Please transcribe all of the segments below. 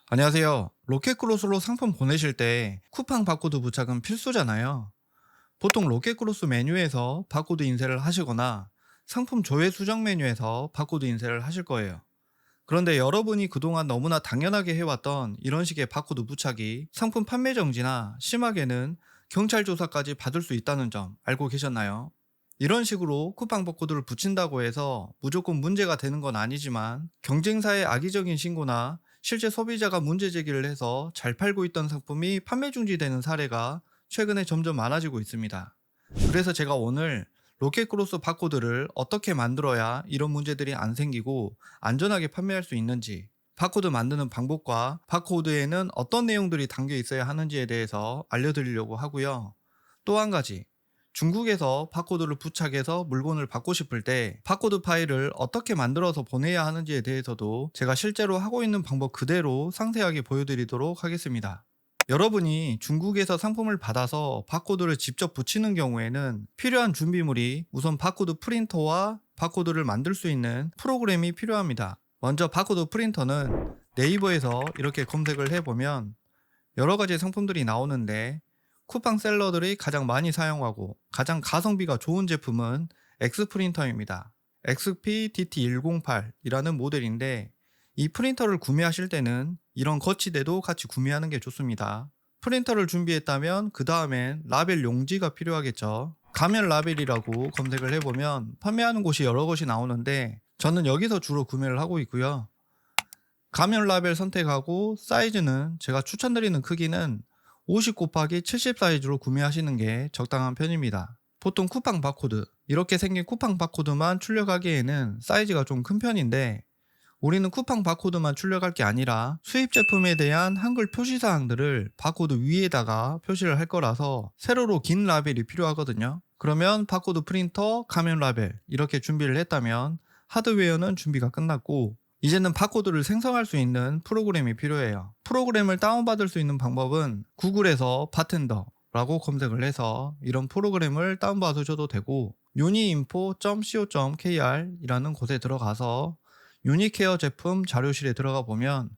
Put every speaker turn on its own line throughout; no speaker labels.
안녕하세요. 로켓크로스로 상품 보내실 때 쿠팡 바코드 부착은 필수잖아요. 보통 로켓크로스 메뉴에서 바코드 인쇄를 하시거나 상품 조회 수정 메뉴에서 바코드 인쇄를 하실 거예요. 그런데 여러분이 그동안 너무나 당연하게 해왔던 이런 식의 바코드 부착이 상품 판매 정지나 심하게는 경찰 조사까지 받을 수 있다는 점 알고 계셨나요? 이런 식으로 쿠팡 바코드를 붙인다고 해서 무조건 문제가 되는 건 아니지만 경쟁사의 악의적인 신고나 실제 소비자가 문제 제기를 해서 잘 팔고 있던 상품이 판매 중지되는 사례가 최근에 점점 많아지고 있습니다. 그래서 제가 오늘 로켓크로스 바코드를 어떻게 만들어야 이런 문제들이 안 생기고 안전하게 판매할 수 있는지, 바코드 만드는 방법과 바코드에는 어떤 내용들이 담겨 있어야 하는지에 대해서 알려드리려고 하고요. 또 한 가지, 중국에서 바코드를 부착해서 물건을 받고 싶을 때 바코드 파일을 어떻게 만들어서 보내야 하는지에 대해서도 제가 실제로 하고 있는 방법 그대로 상세하게 보여드리도록 하겠습니다. 여러분이 중국에서 상품을 받아서 바코드를 직접 붙이는 경우에는 필요한 준비물이 우선 바코드 프린터와 바코드를 만들 수 있는 프로그램이 필요합니다. 먼저 바코드 프린터는 네이버에서 이렇게 검색을 해보면 여러 가지 상품들이 나오는데, 쿠팡 셀러들이 가장 많이 사용하고 가장 가성비가 좋은 제품은 X프린터입니다. XP-DT108이라는 모델인데, 이 프린터를 구매하실 때는 이런 거치대도 같이 구매하는 게 좋습니다. 프린터를 준비했다면 그 다음엔 라벨 용지가 필요하겠죠. 가면 라벨이라고 검색을 해보면 판매하는 곳이 여러 곳이 나오는데, 저는 여기서 주로 구매를 하고 있고요. 가면 라벨 선택하고 사이즈는 제가 추천드리는 크기는 50 곱하기 70 사이즈로 구매하시는 게 적당한 편입니다. 보통 쿠팡 바코드, 이렇게 생긴 쿠팡 바코드만 출력하기에는 사이즈가 좀 큰 편인데, 우리는 쿠팡 바코드만 출력할 게 아니라 수입 제품에 대한 한글 표시사항들을 바코드 위에다가 표시를 할 거라서 세로로 긴 라벨이 필요하거든요. 그러면 바코드 프린터, 가면 라벨 이렇게 준비를 했다면 하드웨어는 준비가 끝났고, 이제는 바코드를 생성할 수 있는 프로그램이 필요해요. 프로그램을 다운받을 수 있는 방법은 구글에서 바텐더라고 검색을 해서 이런 프로그램을 다운받으셔도 되고, uniinfo.co.kr 이라는 곳에 들어가서 유니케어 제품 자료실에 들어가 보면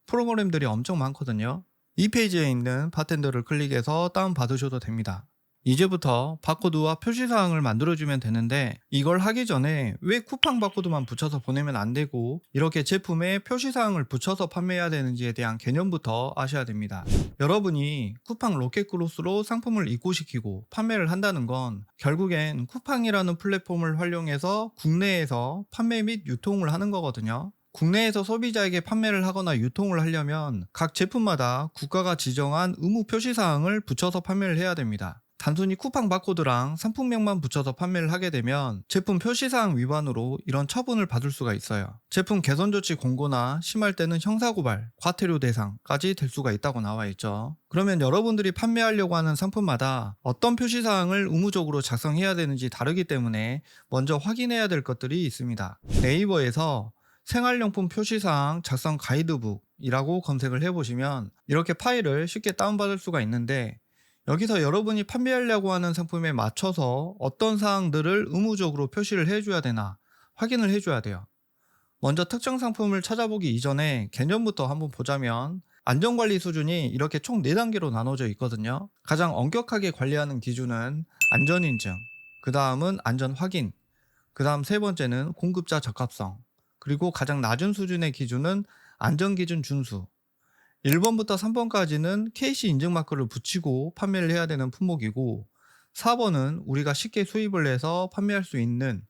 프로그램들이 엄청 많거든요. 이 페이지에 있는 바텐더를 클릭해서 다운받으셔도 됩니다. 이제부터 바코드와 표시사항을 만들어주면 되는데, 이걸 하기 전에 왜 쿠팡 바코드만 붙여서 보내면 안 되고 이렇게 제품에 표시사항을 붙여서 판매해야 되는지에 대한 개념부터 아셔야 됩니다. 여러분이 쿠팡 로켓크로스로 상품을 입고시키고 판매를 한다는 건 결국엔 쿠팡이라는 플랫폼을 활용해서 국내에서 판매 및 유통을 하는 거거든요. 국내에서 소비자에게 판매를 하거나 유통을 하려면 각 제품마다 국가가 지정한 의무 표시사항을 붙여서 판매를 해야 됩니다. 단순히 쿠팡 바코드랑 상품명만 붙여서 판매를 하게 되면 제품 표시사항 위반으로 이런 처분을 받을 수가 있어요. 제품 개선조치 공고나 심할 때는 형사고발, 과태료 대상까지 될 수가 있다고 나와 있죠. 그러면 여러분들이 판매하려고 하는 상품마다 어떤 표시사항을 의무적으로 작성해야 되는지 다르기 때문에 먼저 확인해야 될 것들이 있습니다. 네이버에서 생활용품 표시사항 작성 가이드북이라고 검색을 해보시면 이렇게 파일을 쉽게 다운받을 수가 있는데, 여기서 여러분이 판매하려고 하는 상품에 맞춰서 어떤 사항들을 의무적으로 표시를 해줘야 되나 확인을 해줘야 돼요. 먼저 특정 상품을 찾아보기 이전에 개념부터 한번 보자면, 안전관리 수준이 이렇게 총 4단계로 나눠져 있거든요. 가장 엄격하게 관리하는 기준은 안전인증, 그 다음은 안전확인, 그 다음 세 번째는 공급자 적합성, 그리고 가장 낮은 수준의 기준은 안전기준 준수, 1번부터 3번까지는 KC 인증 마크를 붙이고 판매를 해야 되는 품목이고, 4번은 우리가 쉽게 수입을 해서 판매할 수 있는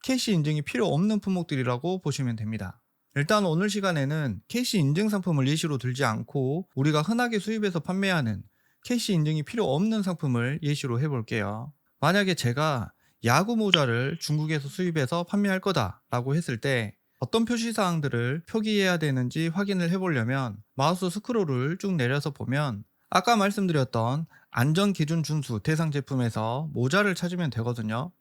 KC 인증이 필요 없는 품목들이라고 보시면 됩니다. 일단 오늘 시간에는 KC 인증 상품을 예시로 들지 않고 우리가 흔하게 수입해서 판매하는 KC 인증이 필요 없는 상품을 예시로 해볼게요. 만약에 제가 야구 모자를 중국에서 수입해서 판매할 거다라고 했을 때 어떤 표시사항들을 표기해야 되는지 확인을 해보려면 마우스 스크롤을 쭉 내려서 보면 아까 말씀드렸던 안전기준 준수 대상 제품에서 모자를 찾으면 되거든요.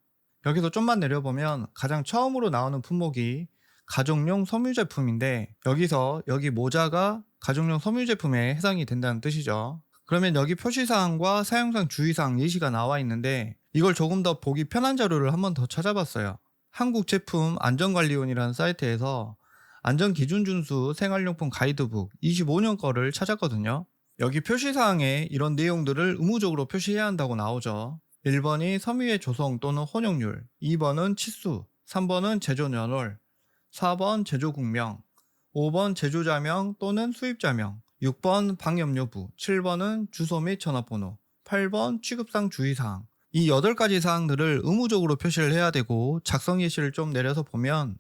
여기서 좀만 내려보면 가장 처음으로 나오는 품목이 가정용 섬유 제품인데, 여기서 여기 모자가 가정용 섬유 제품에 해당이 된다는 뜻이죠. 그러면 여기 표시사항과 사용상 주의사항 예시가 나와 있는데, 이걸 조금 더 보기 편한 자료를 한번 더 찾아봤어요. 한국제품안전관리원이라는 사이트에서 안전기준준수 생활용품 가이드북 25년 거를 찾았거든요. 여기 표시사항에 이런 내용들을 의무적으로 표시해야 한다고 나오죠. 1번이 섬유의 조성 또는 혼용률, 2번은 치수, 3번은 제조년월, 4번 제조국명, 5번 제조자명 또는 수입자명, 6번 방염 여부, 7번은 주소 및 전화번호, 8번 취급상 주의사항. 이 8가지 사항들을 의무적으로 표시를 해야 되고, 작성 예시를 좀 내려서 보면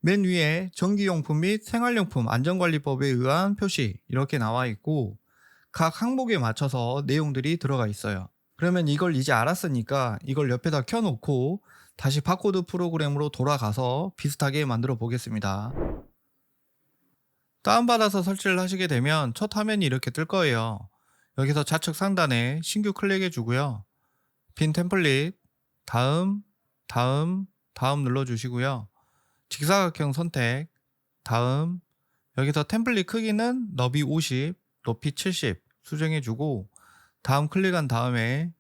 맨 위에 전기용품 및 생활용품 안전관리법에 의한 표시 이렇게 나와 있고, 각 항목에 맞춰서 내용들이 들어가 있어요. 그러면 이걸 이제 알았으니까 이걸 옆에다 켜놓고 다시 바코드 프로그램으로 돌아가서 비슷하게 만들어 보겠습니다. 다운받아서 설치를 하시게 되면 첫 화면이 이렇게 뜰 거예요. 여기서 좌측 상단에 신규 클릭해 주고요. 빈 템플릿, 다음 눌러주시고요. 직사각형 선택, 다음, 여기서 템플릿 크기는 너비 50, 높이 70 수정해주고 다음 클릭한 다음에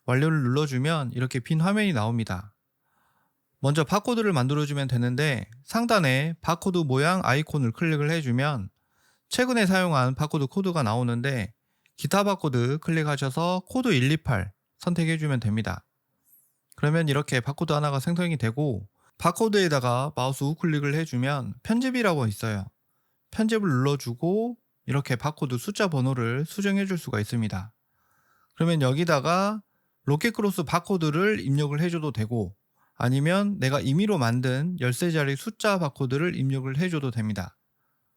완료를 눌러주면 이렇게 빈 화면이 나옵니다. 먼저 바코드를 만들어주면 되는데 상단에 바코드 모양 아이콘을 클릭을 해주면 최근에 사용한 바코드 코드가 나오는데 기타 바코드 클릭하셔서 코드 128 선택해주면 됩니다. 그러면 이렇게 바코드 하나가 생성이 되고 바코드에다가 마우스 우클릭을 해주면 편집이라고 있어요. 편집을 눌러주고 이렇게 바코드 숫자 번호를 수정해 줄 수가 있습니다. 그러면 여기다가 로켓크로스 바코드를 입력을 해줘도 되고 아니면 내가 임의로 만든 13자리 숫자 바코드를 입력을 해줘도 됩니다.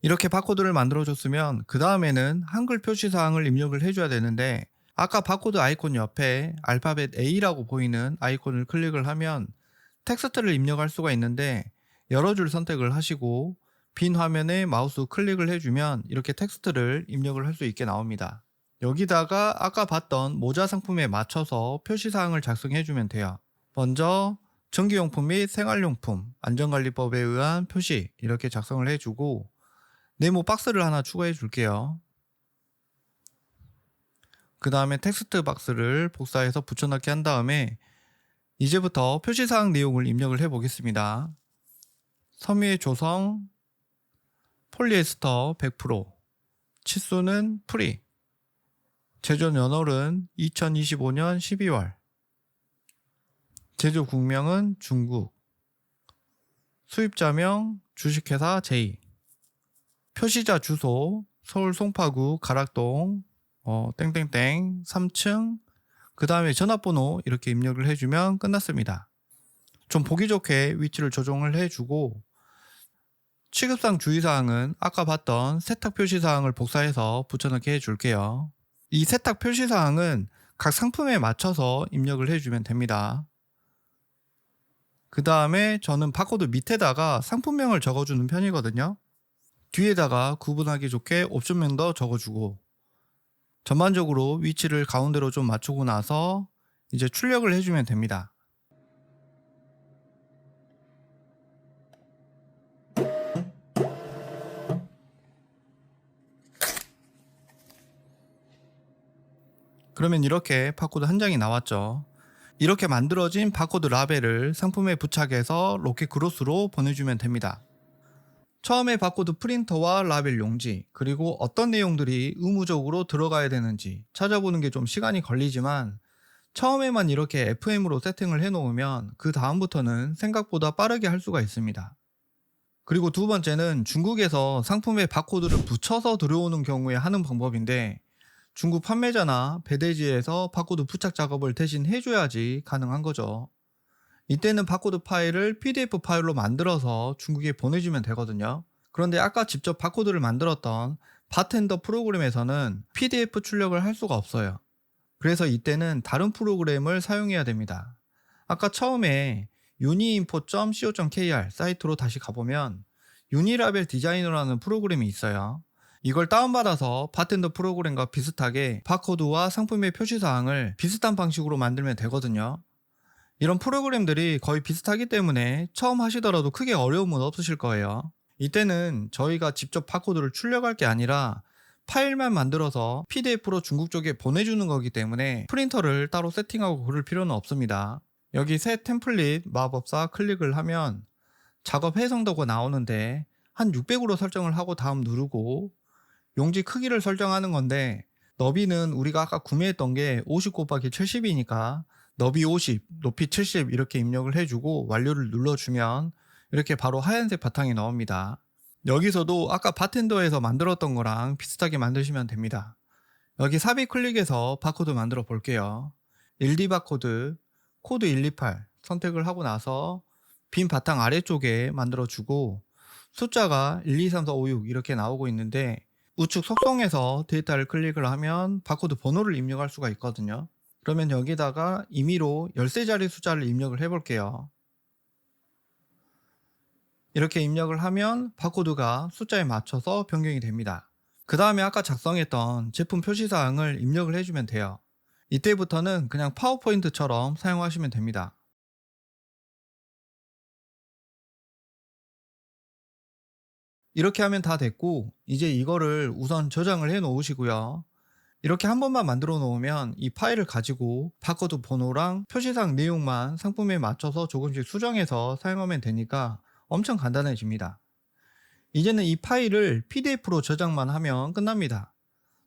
이렇게 바코드를 만들어줬으면 그 다음에는 한글 표시사항을 입력을 해줘야 되는데 아까 바코드 아이콘 옆에 알파벳 A라고 보이는 아이콘을 클릭을 하면 텍스트를 입력할 수가 있는데 여러 줄 선택을 하시고 빈 화면에 마우스 클릭을 해주면 이렇게 텍스트를 입력을 할 수 있게 나옵니다. 여기다가 아까 봤던 모자 상품에 맞춰서 표시사항을 작성해주면 돼요. 먼저 전기용품 및 생활용품 안전관리법에 의한 표시 이렇게 작성을 해주고 네모 박스를 하나 추가해 줄게요. 그 다음에 텍스트 박스를 복사해서 붙여넣기 한 다음에 이제부터 표시사항 내용을 입력을 해 보겠습니다. 섬유의 조성, 폴리에스터 100%, 치수는 프리, 제조 연월은 2025년 12월, 제조 국명은 중국, 수입자명 주식회사 J, 표시자 주소 서울 송파구 가락동 땡땡땡 3층, 그 다음에 전화번호 이렇게 입력을 해주면 끝났습니다. 좀 보기 좋게 위치를 조정을 해주고 취급상 주의사항은 아까 봤던 세탁 표시사항을 복사해서 붙여넣기 해줄게요. 이 세탁 표시사항은 각 상품에 맞춰서 입력을 해주면 됩니다. 그 다음에 저는 바코드 밑에다가 상품명을 적어주는 편이거든요. 뒤에다가 구분하기 좋게 옵션명도 적어주고 전반적으로 위치를 가운데로 좀 맞추고 나서 이제 출력을 해주면 됩니다. 그러면 이렇게 바코드 한 장이 나왔죠. 이렇게 만들어진 바코드 라벨을 상품에 부착해서 로켓크로스로 보내주면 됩니다. 처음에 바코드 프린터와 라벨 용지, 그리고 어떤 내용들이 의무적으로 들어가야 되는지 찾아보는 게 좀 시간이 걸리지만 처음에만 이렇게 FM으로 세팅을 해놓으면 그 다음부터는 생각보다 빠르게 할 수가 있습니다. 그리고 두 번째는 중국에서 상품에 바코드를 붙여서 들어오는 경우에 하는 방법인데 중국 판매자나 배대지에서 바코드 부착 작업을 대신 해줘야지 가능한 거죠. 이때는 바코드 파일을 PDF 파일로 만들어서 중국에 보내주면 되거든요. 그런데 아까 직접 바코드를 만들었던 바텐더 프로그램에서는 PDF 출력을 할 수가 없어요. 그래서 이때는 다른 프로그램을 사용해야 됩니다. 아까 처음에 uniinfo.co.kr 사이트로 다시 가보면 유니라벨 디자이너라는 프로그램이 있어요. 이걸 다운받아서 바텐더 프로그램과 비슷하게 바코드와 상품의 표시사항을 비슷한 방식으로 만들면 되거든요. 이런 프로그램들이 거의 비슷하기 때문에 처음 하시더라도 크게 어려움은 없으실 거예요. 이때는 저희가 직접 바코드를 출력할 게 아니라 파일만 만들어서 PDF로 중국 쪽에 보내주는 거기 때문에 프린터를 따로 세팅하고 그럴 필요는 없습니다. 여기 새 템플릿 마법사 클릭을 하면 작업 해상도가 나오는데 한 600으로 설정을 하고 다음 누르고 용지 크기를 설정하는 건데 너비는 우리가 아까 구매했던 게 50 곱하기 70이니까 너비 50, 높이 70 이렇게 입력을 해주고 완료를 눌러주면 이렇게 바로 하얀색 바탕이 나옵니다. 여기서도 아까 바텐더에서 만들었던 거랑 비슷하게 만드시면 됩니다. 여기 삽입 클릭해서 바코드 만들어 볼게요. 1D 바코드, 코드 128 선택을 하고 나서 빈 바탕 아래쪽에 만들어주고 숫자가 1, 2, 3, 4, 5, 6 이렇게 나오고 있는데 우측 속성에서 데이터를 클릭을 하면 바코드 번호를 입력할 수가 있거든요. 그러면 여기다가 임의로 13자리 숫자를 입력을 해볼게요. 이렇게 입력을 하면 바코드가 숫자에 맞춰서 변경이 됩니다. 그 다음에 아까 작성했던 제품 표시사항을 입력을 해주면 돼요. 이때부터는 그냥 파워포인트처럼 사용하시면 됩니다. 이렇게 하면 다 됐고 이제 이거를 우선 저장을 해 놓으시고요. 이렇게 한 번만 만들어 놓으면 이 파일을 가지고 바코드 번호랑 표시사항 내용만 상품에 맞춰서 조금씩 수정해서 사용하면 되니까 엄청 간단해집니다. 이제는 이 파일을 PDF로 저장만 하면 끝납니다.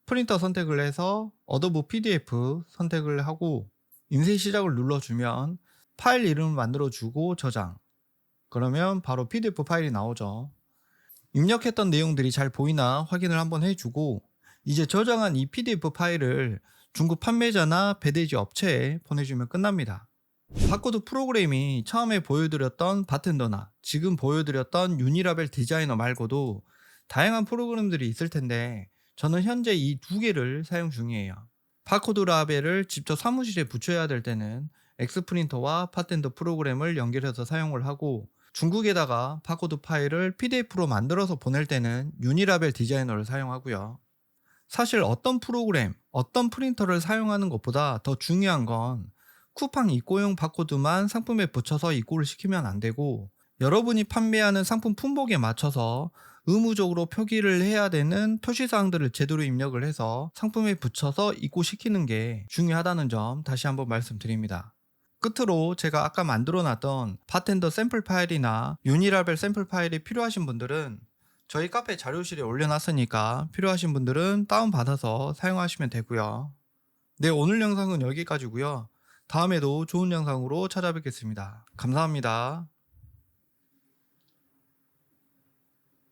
프린터 선택을 해서 어도브 PDF 선택을 하고 인쇄 시작을 눌러주면 파일 이름을 만들어주고 저장. 그러면 바로 PDF 파일이 나오죠. 입력했던 내용들이 잘 보이나 확인을 한번 해주고 이제 저장한 이 PDF 파일을 중국 판매자나 배대지 업체에 보내주면 끝납니다. 바코드 프로그램이 처음에 보여드렸던 바텐더나 지금 보여드렸던 유니라벨 디자이너 말고도 다양한 프로그램들이 있을 텐데 저는 현재 이 두 개를 사용 중이에요. 바코드 라벨을 직접 사무실에 붙여야 될 때는 엑스프린터와 바텐더 프로그램을 연결해서 사용을 하고 중국에다가 바코드 파일을 PDF로 만들어서 보낼 때는 유니라벨 디자이너를 사용하고요. 사실 어떤 프로그램, 어떤 프린터를 사용하는 것보다 더 중요한 건 쿠팡 입고용 바코드만 상품에 붙여서 입고를 시키면 안 되고 여러분이 판매하는 상품 품목에 맞춰서 의무적으로 표기를 해야 되는 표시사항들을 제대로 입력을 해서 상품에 붙여서 입고시키는 게 중요하다는 점 다시 한번 말씀드립니다. 끝으로 제가 아까 만들어 놨던 바텐더 샘플 파일이나 유니라벨 샘플 파일이 필요하신 분들은 저희 카페 자료실에 올려놨으니까 필요하신 분들은 다운받아서 사용하시면 되고요. 네, 오늘 영상은 여기까지고요. 다음에도 좋은 영상으로 찾아뵙겠습니다. 감사합니다.